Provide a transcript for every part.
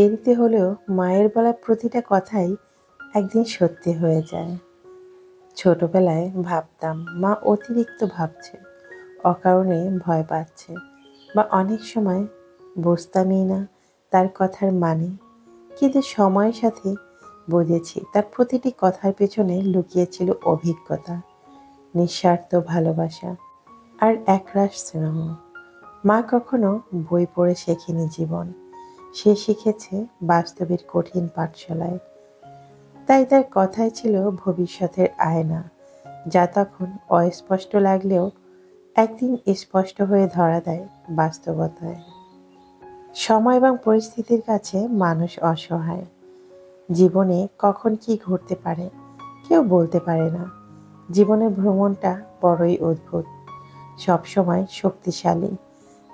দেরিতে হলেও মায়ের বলা প্রতিটা কথাই একদিন সত্যি হয়ে যায়। ছোটবেলায় ভাবতাম মা অতিরিক্ত ভাবছে, অকারণে ভয় পাচ্ছে, বা অনেক সময় বুঝতামই না তার কথার মানে। কিন্তু সময়ের সাথে বুঝেছি তার প্রতিটি কথার পেছনে লুকিয়েছিল অভিজ্ঞতা, নিঃস্বার্থ ভালোবাসা আর একরাশ স্নেহ। মা কখনো বই পড়ে শেখেনি জীবন, সে শিখেছে বাস্তবের কঠিন পাঠশালায়। তাই তার কথাই ছিল ভবিষ্যতের আয়না, যা তখন অস্পষ্ট লাগলেও একদিন স্পষ্ট হয়ে ধরা দেয় বাস্তবতায়। সময় এবং পরিস্থিতির কাছে মানুষ অসহায়। জীবনে কখন কি ঘটতে পারে কেউ বলতে পারে না। জীবনের ভ্রমণটা বড়ই অদ্ভুত, সবসময় শক্তিশালী।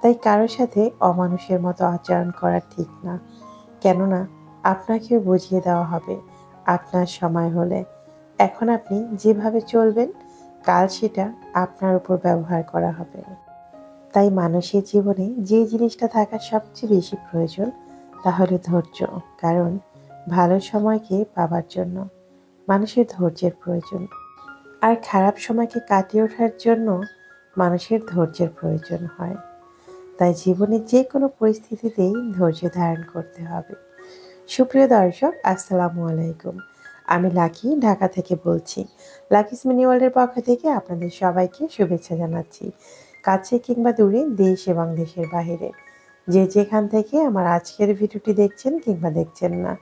তাই কারো সাথে অমানুষের মতো আচরণ করা ঠিক না। কেননা আপনাকেও বুঝিয়ে দেওয়া হবে আপনার সময় হলে। এখন আপনি যেভাবে চলবেন, কাল সেটা আপনার উপর ব্যবহার করা হবে। তাই মানুষের জীবনে যে জিনিসটা থাকা সবচেয়ে বেশি প্রয়োজন তা হলো ধৈর্য। কারণ ভালো সময়কে পাবার জন্য মানুষের ধৈর্যের প্রয়োজন, আর খারাপ সময়কে কাটিয়ে ওঠার জন্য মানুষের ধৈর্যের প্রয়োজন হয়। তাই জীবনের যে কোনো পরিস্থিতিতেই ধৈর্য ধারণ করতে হবে। সুপ্রিয় দর্শক, আসসালামু আলাইকুম। আমি লাকি, ঢাকা থেকে বলছি। লাকিস মিনি ওয়ার্ল্ডের পক্ষ থেকে আপনাদের সবাইকে শুভেচ্ছা জানাচ্ছি। কাছে কিংবা দূরে, দেশ এবং দেশের বাহিরে, যে যেখান থেকে আমার আজকের ভিডিওটি দেখছেন কিংবা দেখছেন না,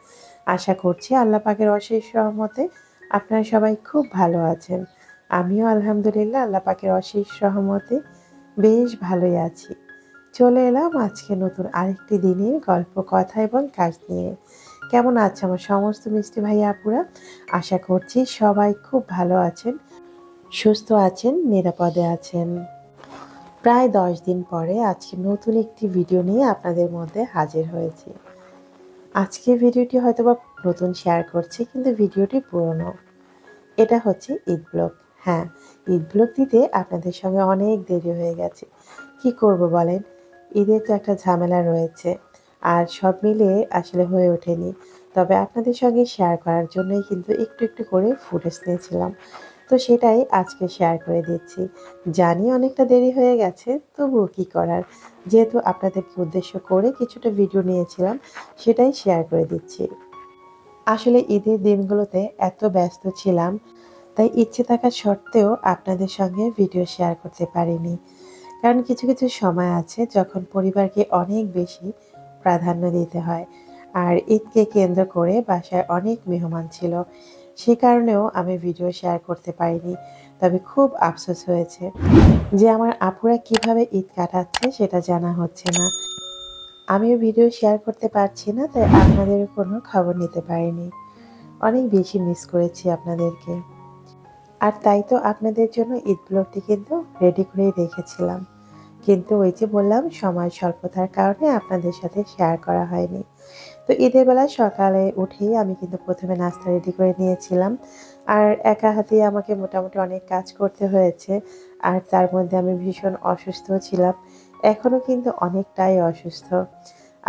আশা করছি আল্লাহ পাকের অশেষ রহমতে আপনারা সবাই খুব ভালো আছেন। আমিও আলহামদুলিল্লাহ আল্লাহ পাকের অশেষ রহমতে বেশ ভালোই আছি। চলে এলাম আজকে নতুন আরেকটি দিনের গল্প, কথা এবং কাজ নিয়ে। কেমন আছে আমার সমস্ত মিষ্টি ভাই আপুরা? আশা করছি সবাই খুব ভালো আছেন, সুস্থ আছেন, নিরাপদে আছেন। প্রায় 10 দিন পরে আজকে নতুন একটি ভিডিও নিয়ে আপনাদের মধ্যে হাজির হয়েছি। আজকে ভিডিওটি হয়তোবা নতুন শেয়ার করছি, কিন্তু ভিডিওটি পুরনো। এটা হচ্ছে ঈদ ব্লগ। হ্যাঁ, ঈদ ব্লগ দিতে আপনাদের সঙ্গে অনেক দেরি হয়ে গেছে। কি করব বলেন, ঈদের তো একটা ঝামেলা রয়েছে, আর সব মিলিয়ে আসলে হয়ে ওঠেনি। তবে আপনাদের সঙ্গে শেয়ার করার জন্যই কিন্তু একটু একটু করে ফুটেজ নিয়েছিলাম, তো সেটাই আজকে শেয়ার করে দিচ্ছি। জানি অনেকটা দেরি হয়ে গেছে, তবুও কী করার, যেহেতু আপনাদেরকে উদ্দেশ্য করে কিছুটা ভিডিও নিয়েছিলাম, সেটাই শেয়ার করে দিচ্ছি। আসলে ঈদের দিনগুলোতে এত ব্যস্ত ছিলাম, তাই ইচ্ছে থাকা সত্ত্বেও আপনাদের সঙ্গে ভিডিও শেয়ার করতে পারিনি। কারণ কিছু কিছু সময় আছে যখন পরিবারকে অনেক বেশি প্রাধান্য দিতে হয়, আর ঈদকে কেন্দ্র করে বাসায় অনেক মেহমান ছিল, সে কারণেও আমি ভিডিও শেয়ার করতে পারিনি। তবে খুব আফসোস হয়েছে যে আমার আপুরা কিভাবে ঈদ কাটাচ্ছে সেটা জানা হচ্ছে না। আমিও ভিডিও শেয়ার করতে পারছি না, তাই আপনাদের কোনো খবর নিতে পারিনি। অনেক বেশি মিস করেছি আপনাদেরকে। আর তাই তো আপনাদের জন্য ঈদ ব্লগটি কিন্তু রেডি করেই রেখেছিলাম, কিন্তু ওই যে বললাম সময় স্বল্পতার কারণে আপনাদের সাথে শেয়ার করা হয়নি। তো ঈদের বেলা সকালে উঠেই আমি কিন্তু প্রথমে নাস্তা রেডি করে নিয়েছিলাম, আর একা হাতেই আমাকে মোটামুটি অনেক কাজ করতে হয়েছে। আর তার মধ্যে আমি ভীষণ অসুস্থ ছিলাম, এখনও কিন্তু অনেকটাই অসুস্থ।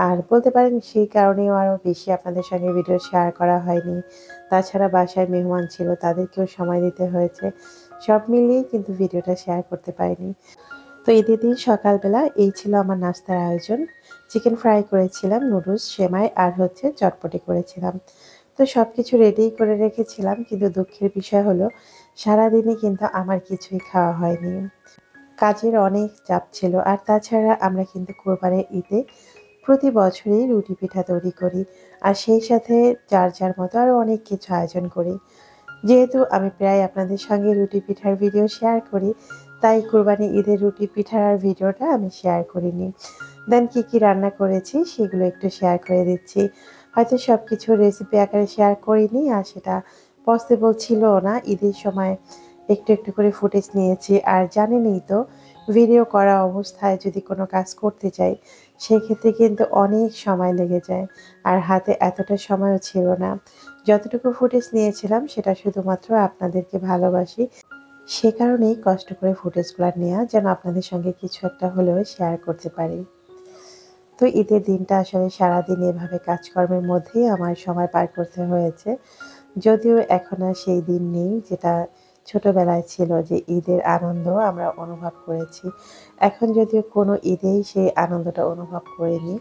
আর বলতে পারেন সেই কারণেও আরও বেশি আপনাদের সঙ্গে ভিডিও শেয়ার করা হয়নি। তাছাড়া বাসায় মেহমান ছিল, তাদেরকেও সময় দিতে হয়েছে। সব মিলিয়েই কিন্তু ভিডিওটা শেয়ার করতে পারিনি। তো ঈদের দিন সকালবেলা এই ছিল আমার নাস্তার আয়োজন। চিকেন ফ্রাই করেছিলাম, নুডলস, সেমাই আর হচ্ছে চটপটি করেছিলাম। তো সব কিছু রেডি করে রেখেছিলাম, কিন্তু দুঃখের বিষয় হলো সারাদিনে কিন্তু আমার কিছুই খাওয়া হয়নি। কাজের অনেক চাপ ছিল, আর তাছাড়া আমরা কিন্তু কোরবানির ঈদে প্রতি বছরই রুটি পিঠা তৈরি করি, আর সেই সাথে যার যার মতো আরও অনেক কিছু আয়োজন করি। যেহেতু আমি প্রায় আপনাদের সঙ্গে রুটি পিঠার ভিডিও শেয়ার করি, তাই কোরবানি ঈদের রুটি পিঠার ভিডিওটা আমি শেয়ার করিনি। দেন কী কী রান্না করেছি সেগুলো একটু শেয়ার করে দিচ্ছি। হয়তো সব কিছু রেসিপি আকারে শেয়ার করিনি, আর সেটা পসিবল ছিল না। ঈদের সময় একটু একটু করে ফুটেজ নিয়েছি, আর জানেনই তো ভিডিও করা অবস্থায় যদি কোনো কাজ করতে চাই, সেক্ষেত্রে কিন্তু অনেক সময় লেগে যায়, আর হাতে এতটা সময়ও ছিল না। যতটুকু ফুটেজ নিয়েছিলাম সেটা শুধুমাত্র আপনাদেরকে ভালোবাসি, সে কারণেই কষ্ট করে ফুটেজগুলো নেওয়া, যেন আপনাদের সঙ্গে কিছু একটা হলেও শেয়ার করতে পারি। তো ঈদের দিনটা আসলে সারাদিন এভাবে কাজকর্মের মধ্যেই আমার সময় পার করতে হয়েছে। যদিও এখন আর সেই দিন নেই যেটা ছোটবেলায় ছিল, যে ঈদের আনন্দ আমরা অনুভব করেছি। এখন যদিও কোনো ঈদেই সেই আনন্দটা অনুভব করিনি।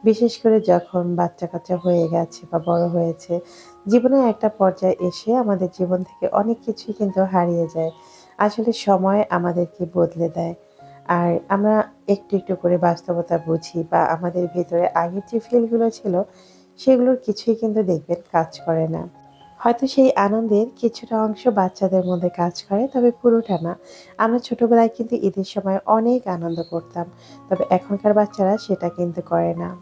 বিশেষ করে যখন বাচ্চা-কাচ্চা হয়ে গেছে বা বড় হয়েছে, জীবনের একটা পর্যায়ে এসে আমাদের জীবন থেকে অনেক কিছুই কিন্তু হারিয়ে যায়। আসলে সময় আমাদেরকে বদলে দেয়। আর আমরা একটু, একটু করে বাস্তবতা বুঝি বা আমাদের ভেতরে আগের যে ফিলগুলো ছিল, সেগুলোর কিছুই কিন্তু দেখবেন কাজ করে না। হয়তো সেই আনন্দের কিছুটা অংশ বাচ্চাদের মধ্যে কাজ করে, তবে পুরোটা না। আমরা ছোটবেলায় কিন্তু ঈদের সময় অনেক আনন্দ করতাম। তবে এখনকার বাচ্চারা সেটা কিন্তু করে না।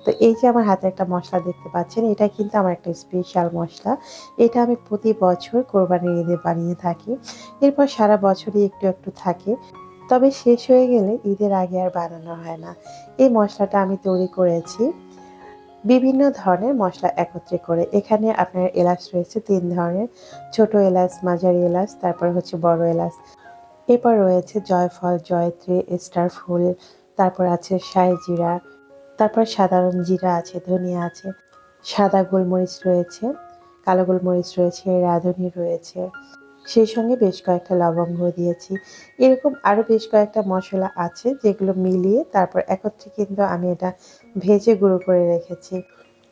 তো এই যে আমার হাতে একটা মসলা দেখতে পাচ্ছেন, এটা কিন্তু আমার একটা স্পেশাল মসলা। এটা আমি প্রতি বছর কোরবানির ঈদে বানিয়ে থাকি। এরপর সারা বছরই একটু, একটু থাকে। তবে শেষ হয়ে গেলে ঈদের আগে আর বানানো হয় না। এই মসলাটা আমি তৈরি করেছি বিভিন্ন ধরনের মসলা একত্রে করে। এখানে আপনার এলাচ রয়েছে ৩ ধরনের। ছোট এলাচ, মাঝারি এলাচ, তারপর হচ্ছে বড় এলাচ। এরপর রয়েছে জয়ফল, জয়ত্রী, স্টার ফুল, তারপর আছে শাহি জিরা, তারপর সাধারণ জিরা আছে, ধনিয়া আছে, সাদা গোলমরিচ রয়েছে, কালো গোলমরিচ রয়েছে, রাঁধুনি রয়েছে। সেই সঙ্গে বেশ কয়েকটা লবঙ্গ দিয়েছি। এরকম আরো বেশ কয়েকটা মসলা আছে যেগুলো মিলিয়ে তারপর একত্রে কিন্তু আমি এটা ভেজে গুঁড়ো করে রেখেছি।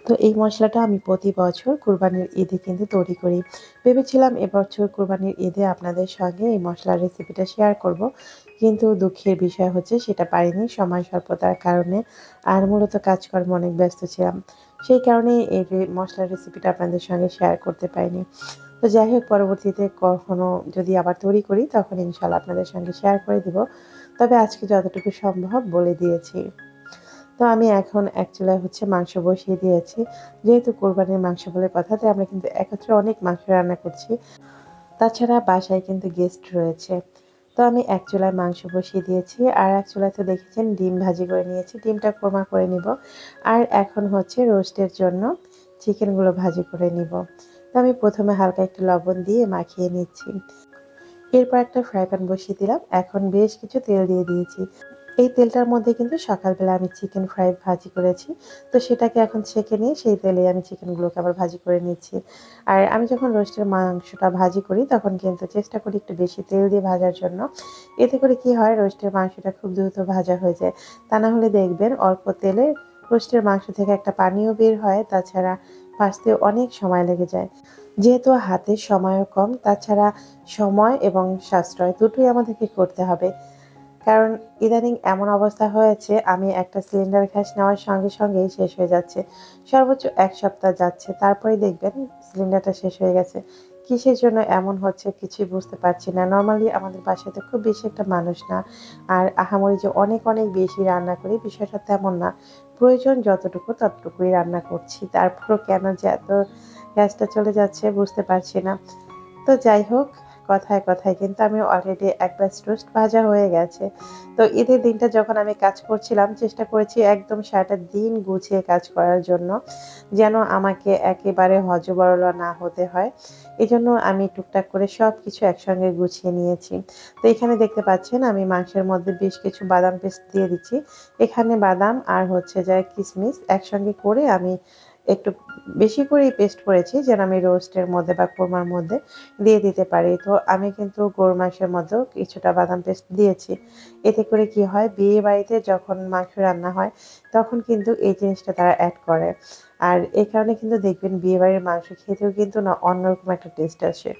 তো এই মসলাটা আমি প্রতি বছর কুরবানির ঈদে কিন্তু তৈরি করি। ভেবেছিলাম এবছর কুরবানির ঈদে আপনাদের সঙ্গে এই মসলার রেসিপিটা শেয়ার করব। কিন্তু দুঃখের বিষয় হচ্ছে সেটা পারিনি সময় স্বল্পতার কারণে। আর মূলত কাজকর্মে অনেক ব্যস্ত ছিলাম। সেই কারণেই এই মসলার রেসিপিটা আপনাদের সঙ্গে শেয়ার করতে পারিনি। তো যাই হোক, পরবর্তীতে কখনো যদি আবার তৈরি করি তখন ইনশাআল্লাহ আপনাদের সঙ্গে শেয়ার করে দিব। তবে আজকে যতটুকু সম্ভব বলে দিয়েছি। তো আমি এখন এক চুলায় হচ্ছে মাংস বসিয়ে দিয়েছি। যেহেতু কোরবানির মাংস বলে কথা, তাই আমরা কিন্তু একত্রে অনেক মাংস রান্না করছি। তাছাড়া বাসায় কিন্তু গেস্ট রয়েছে। তো আমি এক চুলায় মাংস বসিয়ে দিয়েছি। আর এক চুলায় তো দেখেছেন ডিম ভাজি করে নিয়েছি। ডিমটা কোরমা করে নিব। আর এখন হচ্ছে রোস্টের জন্য চিকেনগুলো ভাজি করে নিব। তো আমি ১ম এ হালকা একটু লবণ দিয়ে মাখিয়ে নিচ্ছি। এরপর একটা ফ্রাই প্যান বসিয়ে দিলাম। এখন বেশ কিছু তেল দিয়ে দিয়েছি। এই তেলটার মধ্যে কিন্তু সকালবেলা আমি চিকেন ফ্রাই ভাজি করেছি। তো সেটাকে এখন ছেঁকে নিয়ে সেই তেলেই আমি চিকেনগুলোকে আবার ভাজি করে নিচ্ছি। আর আমি যখন রোস্টের মাংসটা ভাজি করি তখন কিন্তু চেষ্টা করি একটু বেশি তেল দিয়ে ভাজার জন্য। এতে করে কি হয়, রোস্টের মাংসটা খুব দ্রুত ভাজা হয়ে যায়। তা না হলে দেখবেন অল্প তেলে রোস্টের মাংস থেকে একটা পানিও বের হয়, তাছাড়া ভাজতেও অনেক সময় লেগে যায়। যেহেতু হাতে সময়ও কম, তাছাড়া সময় এবং সাশ্রয় দুটোই আমাদেরকে করতে হবে। কারণ ইদানিং এমন অবস্থা হয়েছে, আমি একটা সিলিন্ডার গ্যাস নেওয়ার সঙ্গে সঙ্গেই শেষ হয়ে যাচ্ছে। সর্বোচ্চ ১ সপ্তাহ যাচ্ছে। তারপরেই দেখবেন সিলিন্ডারটা শেষ হয়ে গেছে। কিসের জন্য এমন হচ্ছে কিছুই বুঝতে পারছি না। নরমালি আমাদের বাসায় তো খুব বেশি একটা মানুষ না। আর আহামরি যে অনেক, অনেক বেশি রান্না করি বিষয়টা তেমন না। প্রয়োজন যতটুকু ততটুকুই রান্না করছি। তারপরও কেন যে এত গ্যাসটা চলে যাচ্ছে বুঝতে পারছি না। তো যাই হোক, কথায়, কথায় কিন্তু আমি অলরেডি এক ব্যাচ টোস্ট ভাজা হয়ে গেছে। তো ঈদের দিনটা যখন আমি কাজ করছিলাম চেষ্টা করেছি একদম সারাটা দিন গুছিয়ে কাজ করার জন্য। যেন আমাকে একেবারে হযবরল না হতে হয়। এজন্য আমি টুকটাক করে সবকিছু একসঙ্গে গুছিয়ে নিয়েছি। তো এখানে দেখতে পাচ্ছেন আমি মাংসের মধ্যে বেশ কিছু বাদাম পেস্ট দিয়ে দিচ্ছি। এখানে বাদাম আর হচ্ছে যে কিশমিশ একসঙ্গে করে আমি একটু বেশি করেই পেস্ট করেছি যেন আমি রোস্টের মধ্যে বা কোরমার মধ্যে দিয়ে দিতে পারি। তো আমি কিন্তু গরুর মাংসের মধ্যেও কিছুটা বাদাম পেস্ট দিয়েছি। এতে করে কি হয়, বিয়েবাড়িতে যখন মাংস রান্না হয় তখন কিন্তু এই জিনিসটা তারা এড করে। আর এই কারণে কিন্তু দেখবেন বিয়েবাড়ির মাংস খেতেও কিন্তু না অন্যরকম একটা টেস্ট আসে।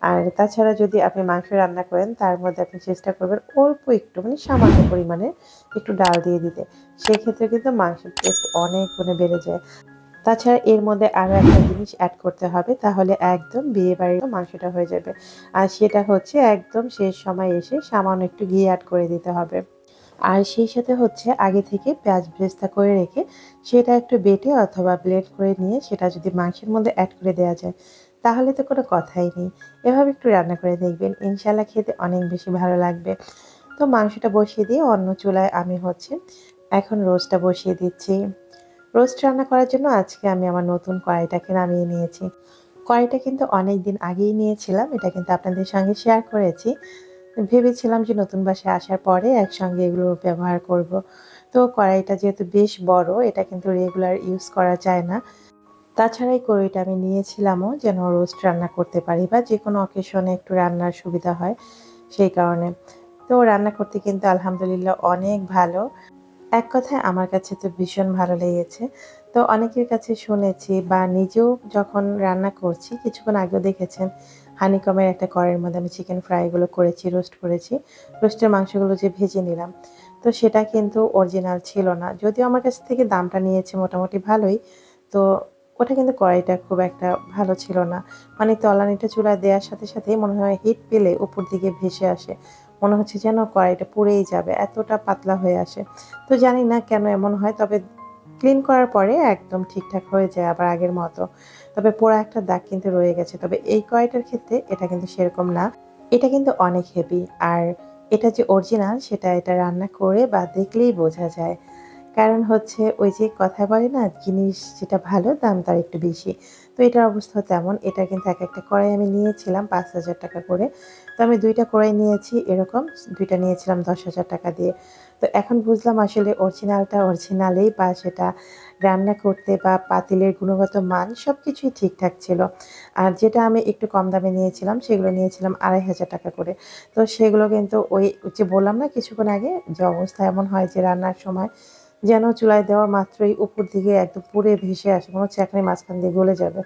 আর তাছাড়া যদি আপনি মাংস রান্না করেন তার মধ্যে আপনি চেষ্টা করবেন অল্প একটু মানে সামান্য পরিমাণে একটু ডাল দিয়ে দিতে। সেক্ষেত্রে কিন্তু মাংসের টেস্ট অনেক গুণে বেড়ে যায়। তাছাড়া এর মধ্যে আরো একটা জিনিস এড করতে হবে, তাহলে একদম বিয়েবাড়ির মাংসটা হয়ে যাবে। আর সেটা হচ্ছে একদম শেষ সময় এসে সামান্য একটু ঘি এড করে দিতে হবে। আর সেই সাথে হচ্ছে আগে থেকে পেঁয়াজ বেরেস্তা করে রেখে সেটা একটু বেটে অথবা ব্লেন্ড করে নিয়ে সেটা যদি মাংসের মধ্যে এড করে দেওয়া যায় তাহলে তো কোনো কথাই নেই। এভাবে একটু রান্না করে দেখবেন, ইনশাআল্লাহ খেতে অনেক বেশি ভালো লাগবে। তো মাংসটা বসিয়ে দিয়ে অন্য চুলায় আমি হচ্ছে এখন রোস্টটা বসিয়ে দিচ্ছি। রোস্ট রান্না করার জন্য আজকে আমি আমার নতুন কড়াইটাকে নামিয়ে নিয়েছি। কড়াইটা কিন্তু অনেকদিন আগেই নিয়েছিলাম। এটা কিন্তু আপনাদের সঙ্গে শেয়ার করেছি। ভেবেছিলাম যে নতুন বাসায় আসার পরে একসঙ্গে এগুলো ব্যবহার করব। তো কড়াইটা যেহেতু বেশ বড়, এটা কিন্তু রেগুলার ইউজ করা যায় না। তাছাড়া এই কড়াইটা আমি নিয়েছিলামও যেন রোস্ট রান্না করতে পারি বা যেকোনো অকেশনে একটু রান্নার সুবিধা হয় সেই কারণে। তো রান্না করতে কিন্তু আলহামদুলিল্লাহ অনেক ভালো। এক কথায় আমার কাছে তো ভীষণ ভালো লেগেছে। তো অনেকের কাছে শুনেছি বা নিজেও যখন রান্না করছি, কিছুক্ষণ আগেও দেখেছেন হানিকমের একটা কড়াইয়ের মধ্যে আমি চিকেন ফ্রাইগুলো করেছি, রোস্ট করেছি। রোস্টের মাংসগুলো যে ভেজে নিলাম, তো সেটা কিন্তু অরিজিনাল ছিল না। যদিও আমার কাছ থেকে দামটা নিয়েছে মোটামুটি ভালোই। তো ওটা কিন্তু কড়াইটা খুব একটা ভালো ছিল না। মানে তলানিটা চুলায় দেওয়ার সাথে সাথেই মনে হয় হিট পেলে উপর দিকে ভেসে আসে। মনে হচ্ছে যেন কড়াইটা পুড়েই যাবে, এতটা পাতলা হয়ে আসে। তো জানি না কেন এমন হয়, তবে ক্লিন করার পরে একদম ঠিকঠাক হয়ে যায় আবার আগের মতো। তবে পোড়া একটা দাগ কিন্তু রয়ে গেছে। তবে এই কড়াইটার ক্ষেত্রে এটা কিন্তু সেরকম না। এটা কিন্তু অনেক হেভি। আর এটা যে অরিজিনাল সেটা এটা রান্না করে বা দেখলেই বোঝা যায়। কারণ হচ্ছে ওই যে কথায় বলে না, জিনিস যেটা ভালো দাম তার একটু বেশি। তো এটার অবস্থা তেমন। এটা কিন্তু একটা কড়াই আমি নিয়েছিলাম ৳৫,০০০ করে। তো আমি ২ টা কড়াই নিয়েছি এরকম, ২ টা নিয়েছিলাম ৳১০,০০০ দিয়ে। তো এখন বুঝলাম আসলে অরিজিনালটা অরিজিনালেই, বা সেটা রান্না করতে বা পাতিলের গুণগত মান সবকিছুই ঠিকঠাক ছিল। আর যেটা আমি একটু কম দামে নিয়েছিলাম সেগুলো নিয়েছিলাম ৳২,৫০০ করে। তো সেগুলো কিন্তু ওই যে বললাম না কিছুক্ষণ আগে, যে অবস্থা এমন হয় যে রান্নার সময় যেন চুলায় দেওয়া মাত্রই উপর দিকে একদম পুড়ে ভেসে আসে। মনে হচ্ছে এখনই মাঝখান দিয়ে গলে যাবে।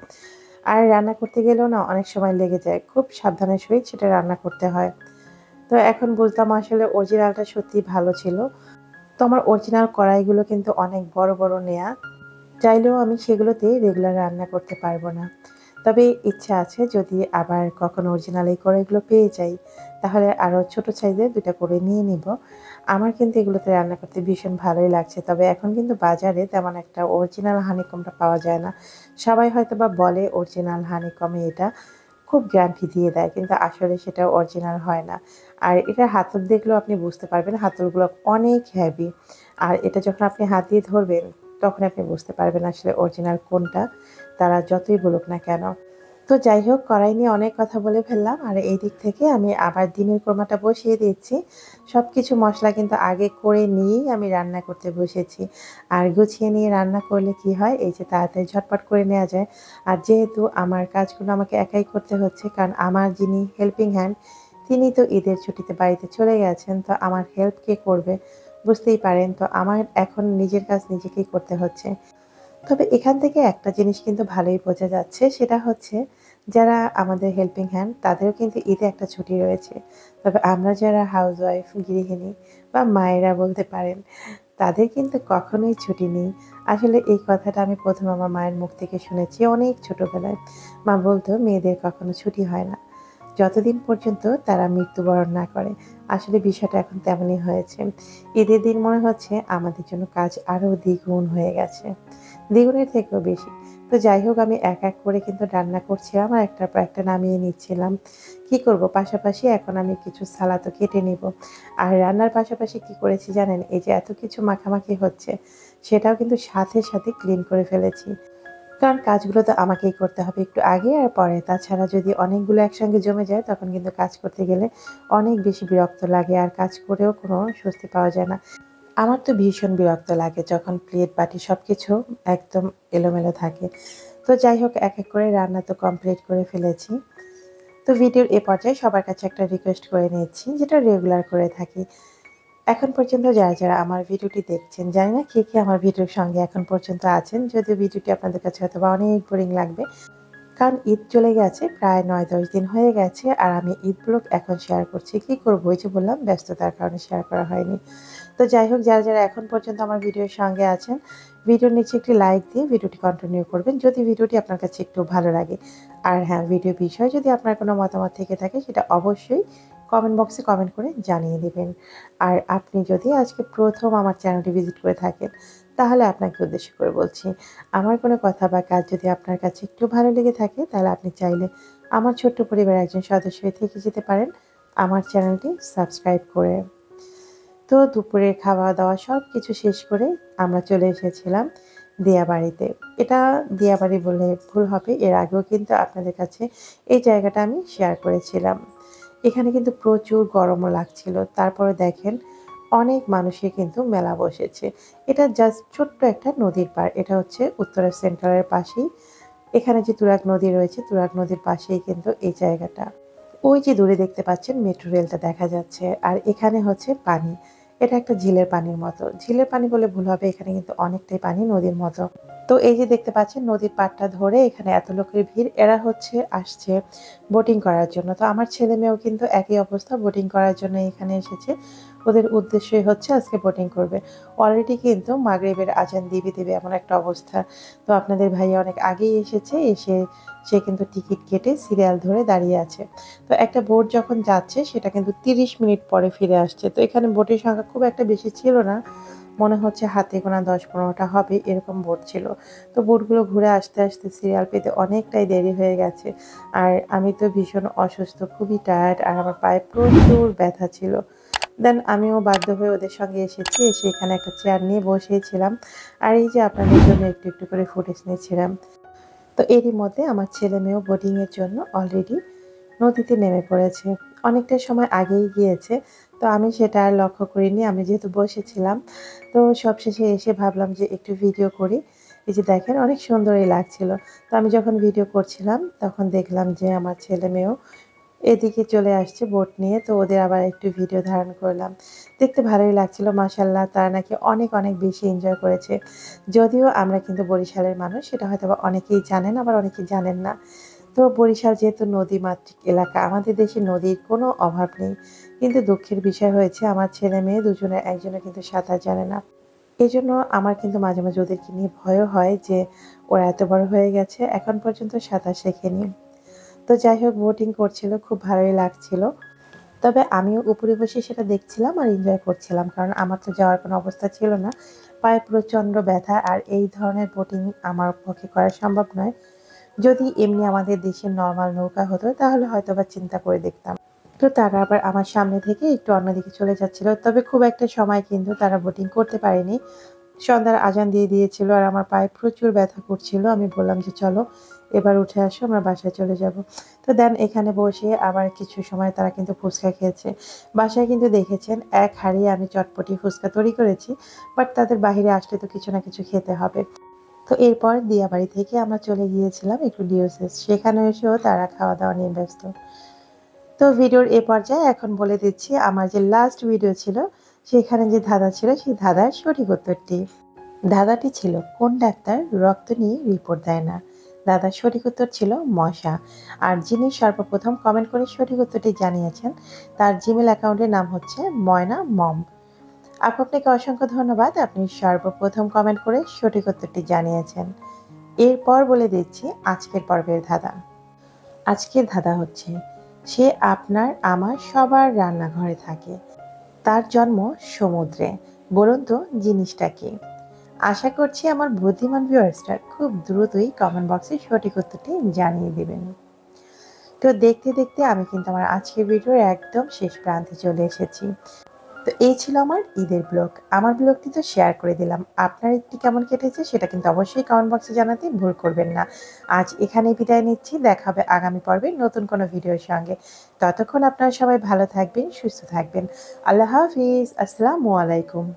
আর রান্না করতে গেলেও না অনেক সময় লেগে যায়। খুব সাবধানের সহিত সেটা রান্না করতে হয়। তো এখন বুঝলাম আসলে অরিজিনালটা সত্যিই ভালো ছিল। তো আমার অরিজিনাল কড়াইগুলো কিন্তু অনেক বড়, বড় নেয়া। চাইলেও আমি সেগুলোতে রেগুলার রান্না করতে পারবো না। তবে ইচ্ছা আছে, যদি আবার কখনো অরিজিনাল এই কড়াইগুলো পেয়ে যাই, তাহলে আরো ছোট সাইজের ২ টা করে নিয়ে নিবো। আমার কিন্তু এগুলোতে রান্না করতে ভীষণ ভালোই লাগছে। তবে এখন কিন্তু বাজারে তেমন একটা অরিজিনাল হানিকমটা পাওয়া যায় না। সবাই হয়তোবা বলে অরিজিনাল হানিকমে এটা খুব গ্যারান্টি দিয়ে দেয়। কিন্তু আসলে সেটা অরিজিনাল হয় না। আর এটার হাতল দেখলেও আপনি বুঝতে পারবেন হাতলগুলো অনেক হেভি। আর এটা যখন আপনি হাত দিয়ে ধরবেন, তখন আপনি বুঝতে পারবেন আসলে অরিজিনাল কোনটা, তারা যতই বলুক না কেন। তো যাই হোক, কড়াই নিয়ে অনেক কথা বলে ফেললাম। আর এই দিক থেকে আমি আবার ডিমের কোরমাটা বসিয়ে দিচ্ছি। সবকিছু মসলা কিন্তু আগে করে নিয়েই আমি রান্না করতে বসেছি। আর গুছিয়ে নিয়ে রান্না করলে কি হয়, এই যে তাড়াতাড়ি ঝটপট করে নেওয়া যায়। আর যেহেতু আমার কাজগুলো আমাকে একাই করতে হচ্ছে, কারণ আমার যিনি হেল্পিং হ্যান্ড তিনি তো ঈদের ছুটিতে বাড়িতে চলে গেছেন। তো আমার হেল্প কে করবে? বুঝতেই পারেন। তো আমার এখন নিজের কাজ নিজেকেই করতে হচ্ছে। তবে এখান থেকে একটা জিনিস কিন্তু ভালোই বোঝা যাচ্ছে, সেটা হচ্ছে যারা আমাদের হেল্পিং হ্যান্ড তাদেরও কিন্তু ঈদে একটা ছুটি রয়েছে। তবে আমরা যারা হাউসওয়াইফ, গৃহিণী বা মায়েরা বলতে পারেন, তাদের কিন্তু কখনোই ছুটি নেই। আসলে এই কথাটা আমি ১ম আমার মায়ের মুখ থেকে শুনেছি অনেক ছোটবেলায়। মা বলত মেয়েদের কখনো ছুটি হয় না, যতদিন পর্যন্ত তারা মৃত্যুবরণ না করে। আসলে বিষয়টা এখন তেমনই হয়েছে। ঈদের দিন মনে হচ্ছে আমাদের জন্য কাজ আরও দ্বিগুণ হয়ে গেছে। দ্বিগুণের থেকেও বেশি। তো যাই হোক, আমি এক, এক করে কিন্তু রান্না করছিলাম আর একটার পর একটা নামিয়ে নিচ্ছিলাম। কি করব, পাশাপাশি এখন আমি কিছু সালাদও কেটে নিব। আর রান্নার পাশাপাশি কি করেছি জানেন? এই যে এত কিছু মাখামাখি হচ্ছে, সেটাও কিন্তু সাথে, সাথে ক্লিন করে ফেলেছি। কারণ কাজগুলো তো আমাকেই করতে হবে একটু আগে আর পরে। তাছাড়া যদি অনেকগুলো একসঙ্গে জমে যায়, তখন কিন্তু কাজ করতে গেলে অনেক বেশি বিরক্ত লাগে আর কাজ করেও কোনো স্বস্তি পাওয়া যায় না। আমার তো ভীষণ বিরক্ত লাগে যখন প্লেট বাটি সবকিছু একদম এলোমেলো থাকে। তো যাই হোক, এক, এক করে রান্না তো কমপ্লিট করে ফেলেছি। তো ভিডিওর এ পর্যায়ে সবার কাছে একটা রিকোয়েস্ট করে নিচ্ছি, যেটা রেগুলার করে থাকি। এখন পর্যন্ত যারা, যারা আমার ভিডিওটি দেখছেন, জানি না কে, কে আমার ভিডিওর সঙ্গে এখন পর্যন্ত আছেন। যদিও ভিডিওটি আপনাদের কাছে হয়তোবা অনেক বোরিং লাগবে। কারণ ঈদ চলে গেছে, প্রায় ৯-১০ দিন হয়ে গেছে। আর আমি ঈদ ব্লগ এখন শেয়ার করছি। কি করব, ওই যে বললাম ব্যস্ততার কারণে শেয়ার করা হয়নি। তো যাই হোক, যারা, যারা এখন পর্যন্ত আমার ভিডিওর সঙ্গে আছেন, ভিডিওর নিচে একটি লাইক দিয়ে ভিডিওটি কন্টিনিউ করবেন যদি ভিডিওটি আপনার কাছে একটু ভালো লাগে। আর হ্যাঁ, ভিডিও বিষয়ে যদি আপনার কোনো মতামত থেকে থাকে, সেটা অবশ্যই কমেন্ট বক্সে কমেন্ট করে জানিয়ে দিবেন। আর আপনি যদি আজকে ১ম আমার চ্যানেলটি ভিজিট করে থাকেন, তাহলে আপনাকে উদ্দেশ্য করে বলছি, আমার কোনো কথা বা কাজ যদি আপনার কাছে একটু ভালো লেগে থাকে, তাহলে আপনি চাইলে আমার ছোট্ট পরিবারের একজন সদস্য হয়ে থেকে যেতে পারেন আমার চ্যানেলটি সাবস্ক্রাইব করে। তো দুপুরের খাওয়া-দাওয়া সবকিছু শেষ করে আমরা চলে এসেছিলাম দিয়াবাড়িতে। এটা দিয়াবাড়ি বললে ভুল হবে। এর আগেও কিন্তু আপনাদের কাছে এই জায়গাটা আমি শেয়ার করেছিলাম। এখানে কিন্তু প্রচুর গরমও লাগছিল। তারপরে দেখেন অনেক মানুষের কিন্তু মেলা বসেছে। এটা জাস্ট ছোট্ট একটা নদীর পাড়। এটা হচ্ছে উত্তরা সেন্টারের পাশেই। এখানে যে তুরাগ নদী রয়েছে, তুরাগ নদীর পাশেই কিন্তু এই জায়গাটা। ওই যে দূরে দেখতে পাচ্ছেন মেট্রো রেলটা দেখা যাচ্ছে। আর এখানে হচ্ছে পানি। এটা একটা ঝিলের পানির মতো। ঝিলের পানি বলে ভুল হবে, এখানে কিন্তু অনেকটাই পানি নদীর মতো। তো এই যে দেখতে পাচ্ছেন নদীর পাড়টা ধরে এখানে এত লোকের ভিড়, এরা হচ্ছে আসছে বোটিং করার জন্য। তো আমার ছেলে-মেয়েও কিন্তু একই অবস্থা, বোটিং করার জন্য এখানে এসেছে। ওদের উদ্দেশ্যই হচ্ছে আজকে বোটিং করবে। অলরেডি কিন্তু মাগরিবের আজান দিবে দিবে এমন একটা অবস্থা। তো আপনাদের ভাইয়া অনেক আগেই এসেছে, এসে সে কিন্তু টিকিট কেটে সিরিয়াল ধরে দাঁড়িয়ে আছে। তো একটা বোট যখন যাচ্ছে সেটা কিন্তু ৩০ মিনিট পরে ফিরে আসছে। তো এখানে বোটের সংখ্যা খুব একটা বেশি ছিল না। মনে হচ্ছে হাতে গোনা ১০-১৫টা হবে এরকম বোট ছিল। তো বোটগুলো ঘুরে আসতে আসতে সিরিয়াল পেতে অনেকটাই দেরি হয়ে গেছে। আর আমি তো ভীষণ অসুস্থ, খুবই টায়ার্ড, আর আমার পায়ে প্রচুর ব্যথা ছিল। দেন আমিও বাধ্য হয়ে ওদের সঙ্গে এসেছি। এসে এখানে একটা চেয়ার নিয়ে বসেছিলাম। আর এই যে আপনাদের জন্য একটু একটু করে ফুটেজ নিচ্ছিলাম। তো এরই মধ্যে আমার ছেলে-মেয়েও বোটিংয়ের জন্য অলরেডি নদীতে নেমে পড়েছে। অনেকটা সময় আগেই গিয়েছে। তো আমি সেটা আর লক্ষ্য করিনি। আমি যেহেতু বসেছিলাম, তো সবশেষে এসে ভাবলাম যে একটু ভিডিও করি। এই যে দেখেন অনেক সুন্দরই লাগছিল। তো আমি যখন ভিডিও করছিলাম তখন দেখলাম যে আমার ছেলে-মেয়েও এদিকে চলে আসছে বোট নিয়ে। তো ওদের আবার একটু ভিডিও ধারণ করলাম। দেখতে ভালোই লাগছিল মাশাআল্লাহ। তারা নাকি অনেক, অনেক বেশি এনজয় করেছে। যদিও আমরা কিন্তু বরিশালের মানুষ, সেটা হয়তোবা অনেকেই জানেন, আবার অনেকেই জানেন না। তো বরিশাল যেহেতু নদীমাতৃক এলাকা, আমাদের দেশে নদীর কোনো অভাব নেই। কিন্তু দুঃখের বিষয় হয়েছে আমার ছেলে-মেয়ে দুজনের একজনও কিন্তু সাঁতার জানে না। এজন্য আমার কিন্তু মাঝে, মাঝে ওদেরকে নিয়ে ভয়ও হয় যে ওরা এত বড় হয়ে গেছে, এখন পর্যন্ত সাঁতার শেখেনি। তো যাই হোক বোটিং করছিল, খুব ভালোই লাগছিল। তবে আমিও উপরে বসে সেটা দেখছিলাম আর এনজয় করছিলাম। কারণ আমার তো যাওয়ার কোনো অবস্থা ছিল না। পায়ে প্রচণ্ড ব্যথা, আর এই ধরনের বোটিং আমার পক্ষে করা সম্ভব নয়। যদি এমনি আমাদের দেশের নরমাল নৌকা হতো তাহলে হয়তোবা চিন্তা করে দেখতাম। তো তারা আবার আমার সামনে থেকে একটু অন্যদিকে চলে যাচ্ছিল। তবে খুব একটা সময় কিন্তু তারা বোটিং করতে পারেনি। সন্ধ্যার আজান দিয়ে দিয়েছিল আর আমার পায়ে প্রচুর ব্যথা করছিল। আমি বললাম যে, "চলো এবার উঠে আসো, আমরা বাসায় চলে যাব।" তো দেন এখানে বসে আবার কিছু সময় তারা কিন্তু ফুচকা খেয়েছে। বাসায় কিন্তু দেখেছেন ১ হাঁড়ি আমি চটপটি ফুচকা তৈরি করেছি। বাট তাদের বাহিরে আসলে তো কিছু না কিছু খেতে হবে। তো এরপর দিয়াবাড়ি থেকে আমরা চলে গিয়েছিলাম একটু ডিওসিস। সেখানে এসেও তারা খাওয়া-দাওয়া নিয়ে ব্যস্ত। তো ভিডিওর এ পর্যায়ে এখন বলে দিচ্ছি আমার যে লাস্ট ভিডিও ছিল, সেখানে যে ধাঁধা ছিল সেই ধাঁধার সঠিক উত্তরটি। ধাঁধাটি ছিল কোন ডাক্তার রক্ত নিয়ে রিপোর্ট দেয় না? ধাঁধার সঠিক উত্তর ছিল মশা। আর যিনি সর্বপ্রথম কমেন্ট করে সঠিক উত্তরটি জানিয়েছেন তার জিমেইল অ্যাকাউন্টের নাম হচ্ছে ময়না মম। আপু আপনাকে অসংখ্য ধন্যবাদ। আপনি সর্বপ্রথম কমেন্ট করে সঠিক উত্তরটি জানিয়েছেন। এরপর বলে দিচ্ছি আজকের পর্বের ধাঁধা। আজকের ধাঁধা হচ্ছে সে আপনার আমার সবার রান্নাঘরে থাকে। তার জন্ম সমুদ্রে। বলুন তো জিনিসটা কি? আশা করছি আমার বুদ্ধিমান ভিউয়ার্সরা খুব দ্রুতই কমেন্ট বক্সে সঠিক উত্তরটি জানিয়ে দিবেন। তো দেখতে, দেখতে আমি কিন্তু আমার আজকের ভিডিওর একদম শেষ প্রান্তে চলে এসেছি। তো এই ছিল আমার ঈদের ব্লগ। আমার ব্লগটি তো শেয়ার করে দিলাম। আপনার ঈদটি কেমন কেটেছে সেটা কিন্তু অবশ্যই কমেন্ট বক্সে জানাতে ভুল করবেন না। আজ এখানেই বিদায় নিচ্ছি। দেখা হবে আগামী পর্বে নতুন কোনো ভিডিওর সঙ্গে। ততক্ষণ আপনারা সবাই ভালো থাকবেন, সুস্থ থাকবেন। আল্লাহ হাফিজ। আসসালামু আলাইকুম।